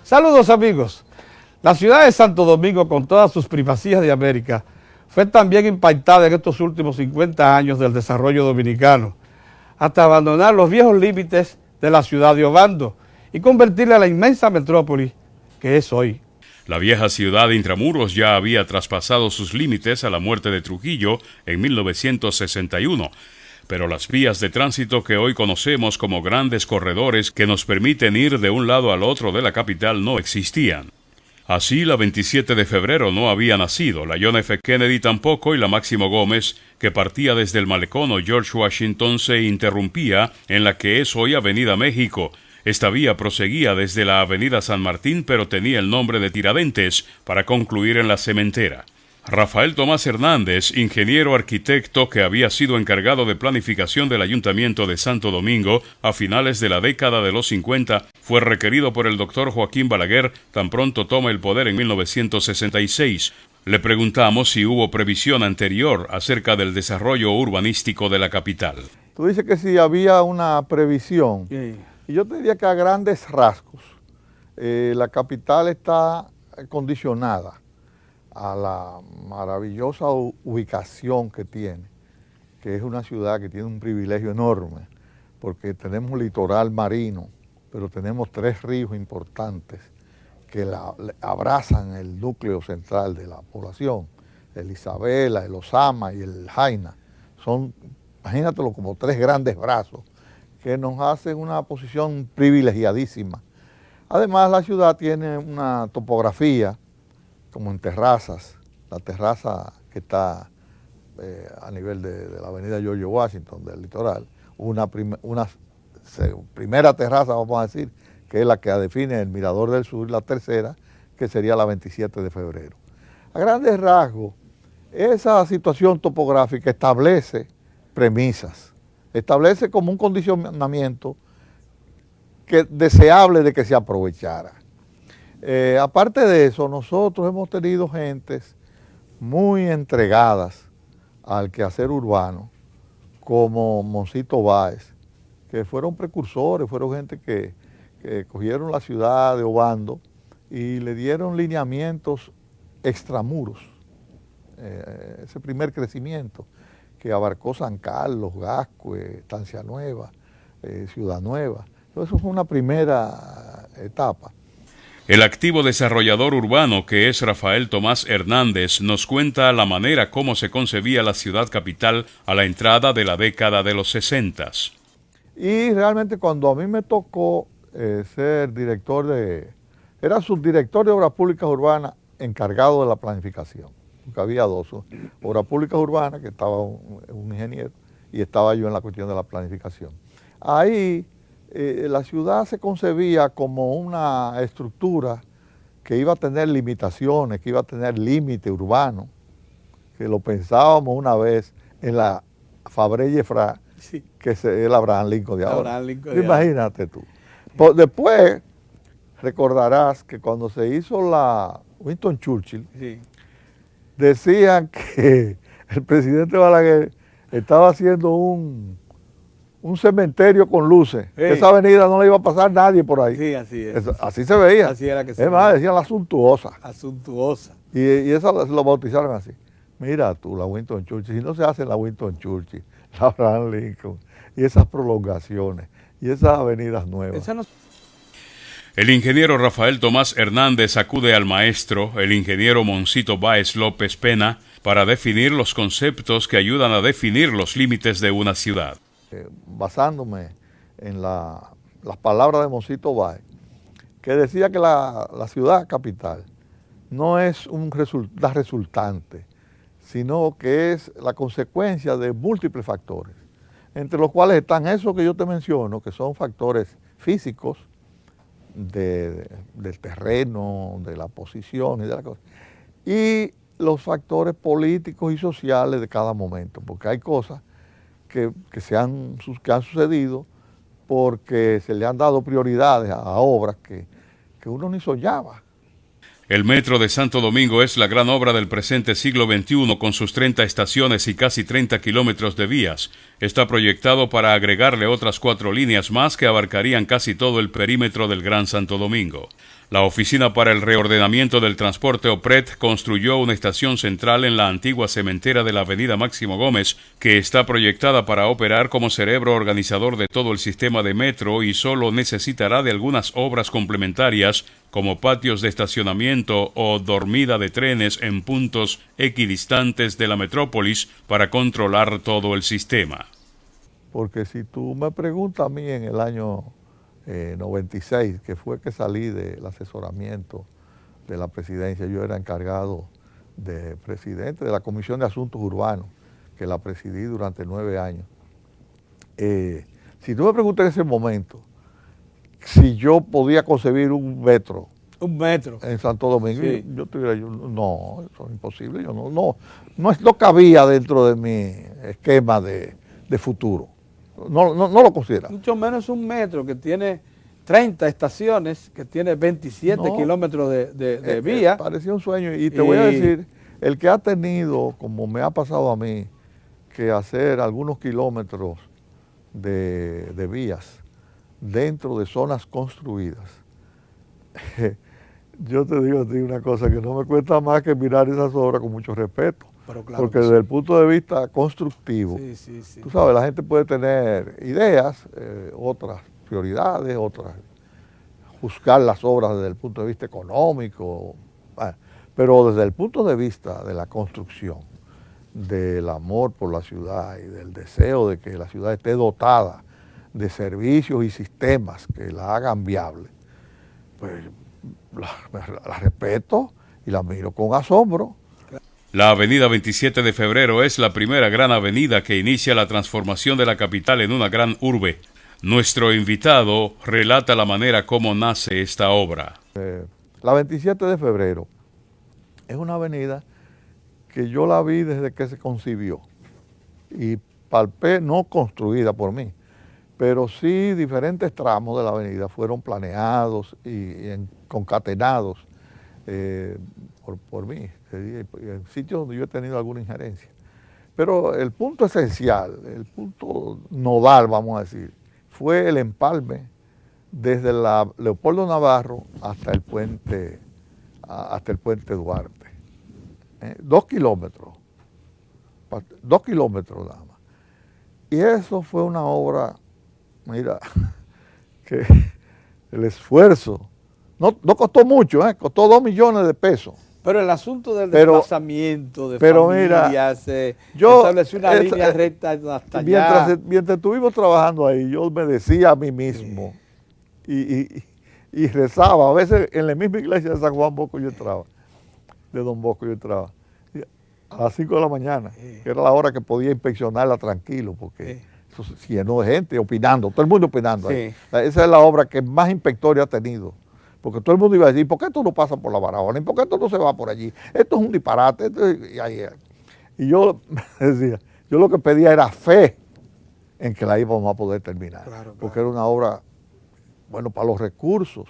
Saludos amigos. La ciudad de Santo Domingo, con todas sus primacías de América, fue también impactada en estos últimos 50 años del desarrollo dominicano, hasta abandonar los viejos límites de la ciudad de Obando y convertirla en la inmensa metrópoli que es hoy. La vieja ciudad de Intramuros ya había traspasado sus límites a la muerte de Trujillo en 1961, pero las vías de tránsito que hoy conocemos como grandes corredores que nos permiten ir de un lado al otro de la capital no existían. Así, la 27 de febrero no había nacido, la John F. Kennedy tampoco y la Máximo Gómez, que partía desde el malecón o George Washington, se interrumpía en la que es hoy Avenida México. Esta vía proseguía desde la Avenida San Martín, pero tenía el nombre de Tiradentes para concluir en la Cementera. Rafael Tomás Hernández, ingeniero arquitecto que había sido encargado de planificación del Ayuntamiento de Santo Domingo a finales de la década de los 50, fue requerido por el doctor Joaquín Balaguer tan pronto toma el poder en 1966. Le preguntamos si hubo previsión anterior acerca del desarrollo urbanístico de la capital. Tú dices que si había una previsión, Sí. y yo te diría que a grandes rasgos, la capital está condicionada a la maravillosa ubicación que tiene, que es una ciudad que tiene un privilegio enorme, porque tenemos litoral marino, pero tenemos 3 ríos importantes que abrazan el núcleo central de la población, el Isabela, el Osama y el Jaina. Son, imagínatelo, como 3 grandes brazos que nos hacen una posición privilegiadísima. Además, la ciudad tiene una topografía como en terrazas, la terraza que está a nivel de la avenida George Washington, del litoral, una primera terraza, vamos a decir, que es la que define el Mirador del Sur, la tercera, que sería la 27 de febrero. A grandes rasgos, esa situación topográfica establece premisas, establece como un condicionamiento deseable de que se aprovechara. Aparte de eso, nosotros hemos tenido gentes muy entregadas al quehacer urbano, como Moncito Báez, que fueron precursores, fueron gente que cogieron la ciudad de Obando y le dieron lineamientos extramuros, ese primer crecimiento que abarcó San Carlos, Gascue, Estancia Nueva, Ciudad Nueva. Entonces, eso fue una primera etapa. El activo desarrollador urbano que es Rafael Tomás Hernández nos cuenta la manera como se concebía la ciudad capital a la entrada de la década de los 60. Y realmente cuando a mí me tocó ser era subdirector de Obras Públicas Urbanas encargado de la planificación, porque había 2, Obras Públicas Urbanas, que estaba un ingeniero, y estaba yo en la cuestión de la planificación. Ahí la ciudad se concebía como una estructura que iba a tener limitaciones, que iba a tener límite urbano, que lo pensábamos una vez en la Fabre Yefra, Sí. que es el Abraham Lincoln de ahora. Abraham Lincoln de Imagínate tú. Después recordarás que cuando se hizo la Winston Churchill, Sí. decían que el presidente Balaguer estaba haciendo un cementerio con luces. Sí. Esa avenida no le iba a pasar nadie por ahí. Sí, así es. Así se veía. Así era que se Es más, veía. decían la suntuosa. La suntuosa. Y esa lo bautizaron así. Mira tú, la Winston Churchill. Si no se hace la Winston Churchill, la Abraham Lincoln, y esas prolongaciones, y esas avenidas nuevas. Esa no... El ingeniero Rafael Tomás Hernández acude al maestro, el ingeniero Moncito Báez López Pena, para definir los conceptos que ayudan a definir los límites de una ciudad. Basándome en las palabras de Moncito Báez, que decía que la ciudad capital no es la resultante, sino que es la consecuencia de múltiples factores, entre los cuales están esos que yo te menciono, que son factores físicos, del terreno, de la posición y de la cosa, y los factores políticos y sociales de cada momento, porque hay cosas que han sucedido porque se le han dado prioridades a obras que uno ni soñaba. El Metro de Santo Domingo es la gran obra del presente siglo XXI con sus 30 estaciones y casi 30 kilómetros de vías. Está proyectado para agregarle otras 4 líneas más que abarcarían casi todo el perímetro del Gran Santo Domingo. La Oficina para el Reordenamiento del Transporte OPRET construyó una estación central en la antigua cementera de la avenida Máximo Gómez, que está proyectada para operar como cerebro organizador de todo el sistema de metro y solo necesitará de algunas obras complementarias como patios de estacionamiento o dormida de trenes en puntos equidistantes de la metrópolis para controlar todo el sistema. Porque si tú me preguntas a mí en el año 96, que fue que salí del asesoramiento de la presidencia, yo era encargado de presidente de la Comisión de Asuntos Urbanos, que la presidí durante 9 años. Si tú me preguntas en ese momento si yo podía concebir un metro en Santo Domingo, sí, yo te diría, no, eso es imposible, yo no cabía dentro de mi esquema de futuro. No lo considera. Mucho menos un metro que tiene 30 estaciones, que tiene 27 kilómetros de vía. Parecía un sueño y te voy a decir, el que ha tenido, como me ha pasado a mí, que hacer algunos kilómetros de vías dentro de zonas construidas, yo te digo a ti una cosa que no me cuesta más que mirar esas obras con mucho respeto. Pero claro, porque desde el punto de vista constructivo, tú sabes, la gente puede tener ideas, otras prioridades, otras, juzgar las obras desde el punto de vista económico, pero desde el punto de vista de la construcción, del amor por la ciudad y del deseo de que la ciudad esté dotada de servicios y sistemas que la hagan viable, pues la respeto y la miro con asombro. La avenida 27 de Febrero es la primera gran avenida que inicia la transformación de la capital en una gran urbe. Nuestro invitado relata la manera como nace esta obra. La 27 de Febrero es una avenida que yo la vi desde que se concibió y palpé, no construida por mí, pero sí diferentes tramos de la avenida fueron planeados y concatenados por mí, en sitios donde yo he tenido alguna injerencia. Pero el punto esencial, el punto nodal, vamos a decir, fue el empalme desde la Leopoldo Navarro hasta el puente Duarte. 2 kilómetros, 2 kilómetros nada más. Y eso fue una obra, mira, que el esfuerzo no costó mucho, costó 2 millones de pesos. Pero el asunto del desplazamiento de familias, yo estableció una línea recta hasta allá. Mientras estuvimos trabajando ahí, yo me decía a mí mismo y rezaba. A veces en la misma iglesia de San Juan Bosco yo entraba, de Don Bosco yo entraba, a las 5 de la mañana, que era la hora que podía inspeccionarla tranquilo, porque eso se llenó de gente opinando, todo el mundo opinando ahí. Esa es la obra que más inspectores ha tenido. Porque todo el mundo iba a decir, ¿por qué esto no pasa por la Barahona? ¿Y por qué esto no se va por allí? Esto es un disparate. Y yo decía, yo lo que pedía era fe en que la íbamos a poder terminar. Claro. Porque era una obra, bueno, para los recursos.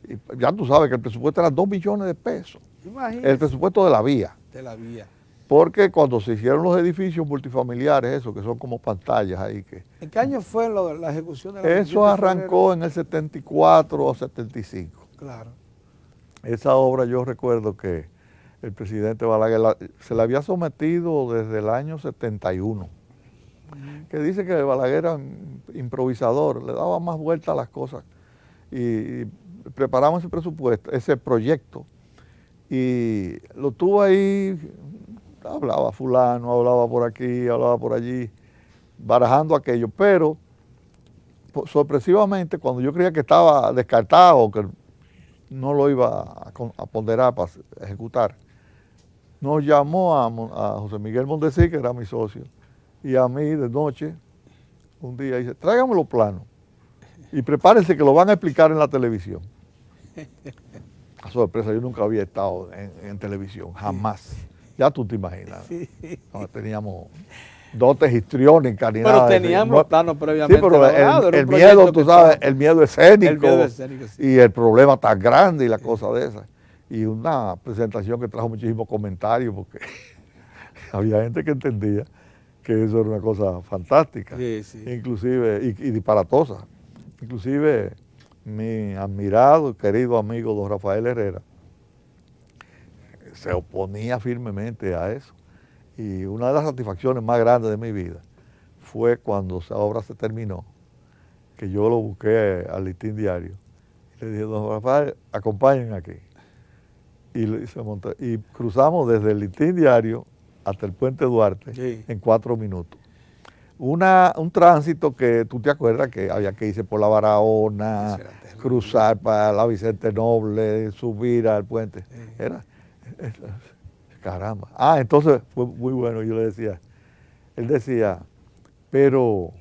Y ya tú sabes que el presupuesto era 2 millones de pesos. Imagínate. El presupuesto de la vía. De la vía. Porque cuando se hicieron los edificios multifamiliares, esos que son como pantallas ahí. ¿En qué año fue la ejecución de la Eso arrancó en el 74 o 75. Claro. Esa obra yo recuerdo que el presidente Balaguer se la había sometido desde el año 71, que dice que Balaguer era improvisador, le daba más vuelta a las cosas y preparamos ese presupuesto, ese proyecto y lo tuvo ahí, hablaba fulano, hablaba por aquí, hablaba por allí, barajando aquello, pero sorpresivamente cuando yo creía que estaba descartado, que no lo iba a ponderar para ejecutar, nos llamó a José Miguel Mondesí, que era mi socio, y a mí de noche, un día, dice, tráigame los planos y prepárense que lo van a explicar en la televisión. A sorpresa, yo nunca había estado en televisión, jamás. Ya tú te imaginas. No, teníamos dotes histriónicas ni nada. Pero teníamos los planos previamente. Sí, pero el miedo, tú sabes, el miedo escénico, sí. Y el problema tan grande y la cosa de esa. Y una presentación que trajo muchísimos comentarios porque había gente que entendía que eso era una cosa fantástica, Sí, sí. inclusive, y disparatosa. Inclusive mi admirado y querido amigo don Rafael Herrera se oponía firmemente a eso. Y una de las satisfacciones más grandes de mi vida fue cuando esa obra se terminó, que yo lo busqué al Listín Diario. Y le dije, don Rafael, acompáñenme aquí. Y cruzamos desde el Listín Diario hasta el Puente Duarte Sí. en 4 minutos. Un tránsito que tú te acuerdas que había que irse por la Barahona, cruzar para la Vicente Noble, subir al puente. Era, caramba. Entonces fue muy bueno. Yo le decía, él decía, pero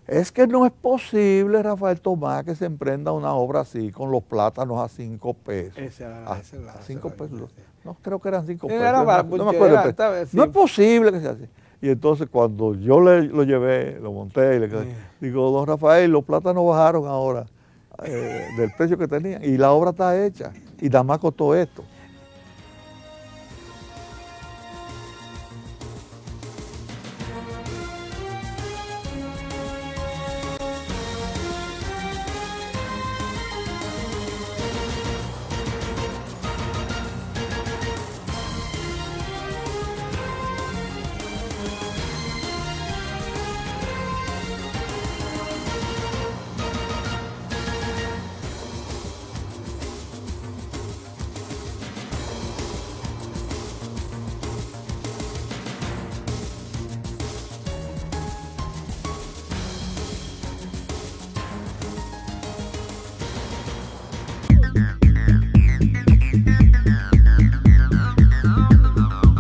es que no es posible, Rafael Tomás, que se emprenda una obra así con los plátanos a 5 pesos. A 5 pesos. No, creo que eran 5 pesos. No me acuerdo. No es posible que sea así. Y entonces cuando yo lo llevé, lo monté y le digo, don Rafael, los plátanos bajaron ahora del precio que tenían y la obra está hecha y nada más costó esto.